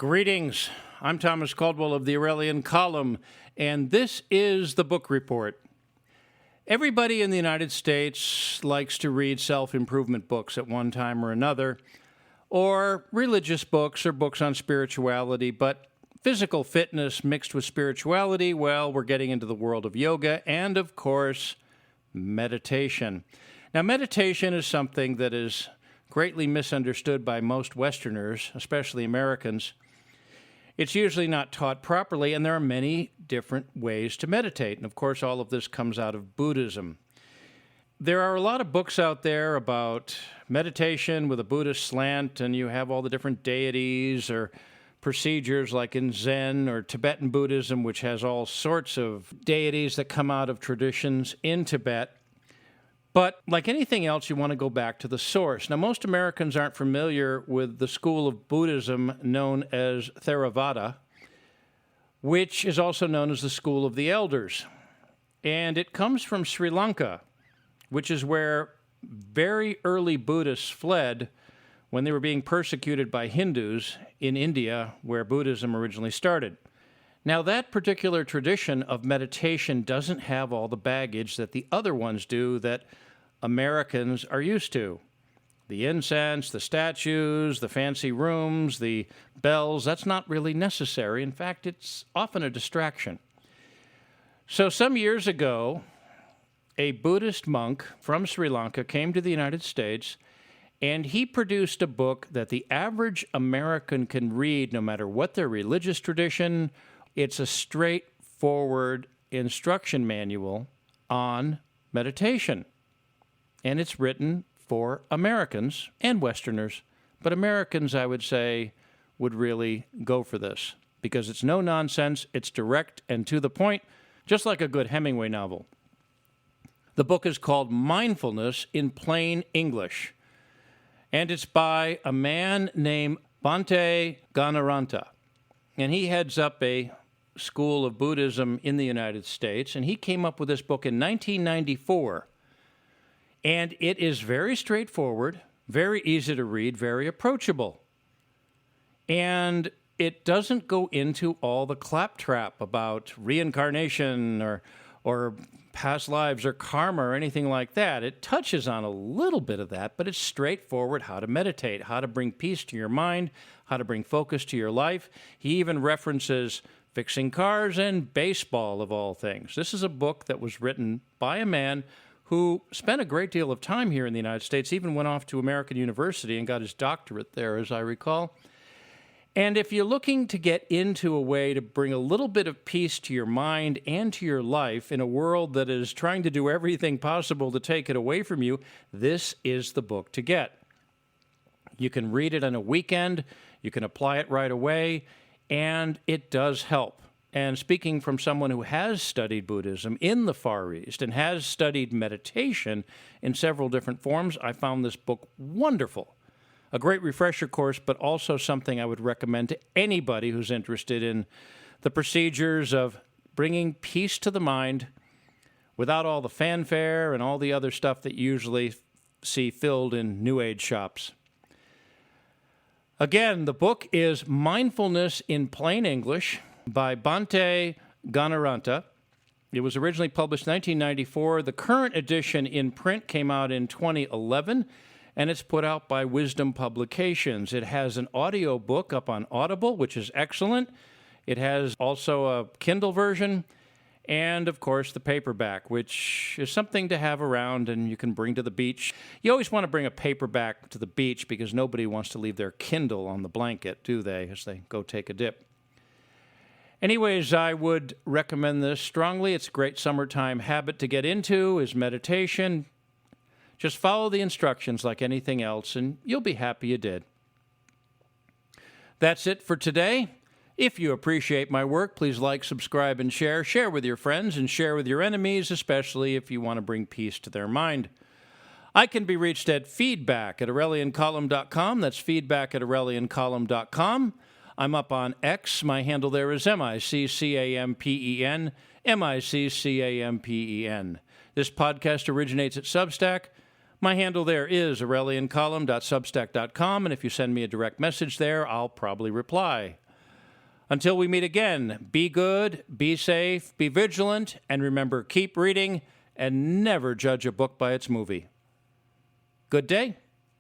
Greetings. I'm Thomas Caldwell of the Aurelian Column, and this is the Book Report. Everybody in the United States likes to read self-improvement books at one time or another, or religious books or books on spirituality, but physical fitness mixed with spirituality, well, we're getting into the world of yoga and, of course, meditation. Now, meditation is something that is greatly misunderstood by most Westerners, especially Americans. It's usually not taught properly, and there are many different ways to meditate. And of course, all of this comes out of Buddhism. There are a lot of books out there about meditation with a Buddhist slant, and you have all the different deities or procedures like in Zen or Tibetan Buddhism, which has all sorts of deities that come out of traditions in Tibet. But like anything else, you want to go back to the source. Now, most Americans aren't familiar with the school of Buddhism known as Theravada, which is also known as the School of the Elders. And it comes from Sri Lanka, which is where very early Buddhists fled when they were being persecuted by Hindus in India, where Buddhism originally started. Now, that particular tradition of meditation doesn't have all the baggage that the other ones do that Americans are used to. The incense, the statues, the fancy rooms, the bells, that's not really necessary. In fact, it's often a distraction. So some years ago, a Buddhist monk from Sri Lanka came to the United States, and he produced a book that the average American can read no matter what their religious tradition. It's a straightforward instruction manual on meditation. And it's written for Americans and Westerners. But Americans, I would say, would really go for this because it's no nonsense, it's direct and to the point, just like a good Hemingway novel. The book is called Mindfulness in Plain English. And it's by a man named Bhante Ganaranta. And he heads up a school of Buddhism in the United States, and he came up with this book in 1994. And it is very straightforward, very easy to read, very approachable. And it doesn't go into all the claptrap about reincarnation or past lives or karma or anything like that. It touches on a little bit of that, but it's straightforward how to meditate, how to bring peace to your mind, how to bring focus to your life. He even references fixing cars and baseball, of all things. This is a book that was written by a man who spent a great deal of time here in the United States, even went off to American University and got his doctorate there, as I recall. And if you're looking to get into a way to bring a little bit of peace to your mind and to your life in a world that is trying to do everything possible to take it away from you, this is the book to get. You can read it on a weekend, you can apply it right away, and it does help. And speaking from someone who has studied Buddhism in the Far East and has studied meditation in several different forms, I found this book wonderful. A great refresher course, but also something I would recommend to anybody who's interested in the procedures of bringing peace to the mind without all the fanfare and all the other stuff that you usually see filled in New Age shops. Again, the book is Mindfulness in Plain English by Bhante Ganaranta. It was originally published in 1994. The current edition in print came out in 2011, and it's put out by Wisdom Publications. It has an audio book up on Audible, which is excellent. It has also a Kindle version, and, of course, the paperback, which is something to have around and you can bring to the beach. You always want to bring a paperback to the beach because nobody wants to leave their Kindle on the blanket, do they, as they go take a dip. Anyways, I would recommend this strongly. It's a great summertime habit to get into, is meditation. Just follow the instructions like anything else, and you'll be happy you did. That's it for today. If you appreciate my work, please like, subscribe, and share. Share with your friends and share with your enemies, especially if you want to bring peace to their mind. I can be reached at feedback@aureliancolumn.com. That's feedback@aureliancolumn.com. I'm up on X. My handle there is MICCAMPEN, MICCAMPEN. This podcast originates at Substack. My handle there is aureliancolumn.substack.com, and if you send me a direct message there, I'll probably reply. Until we meet again, be good, be safe, be vigilant, and remember, keep reading and never judge a book by its movie. Good day.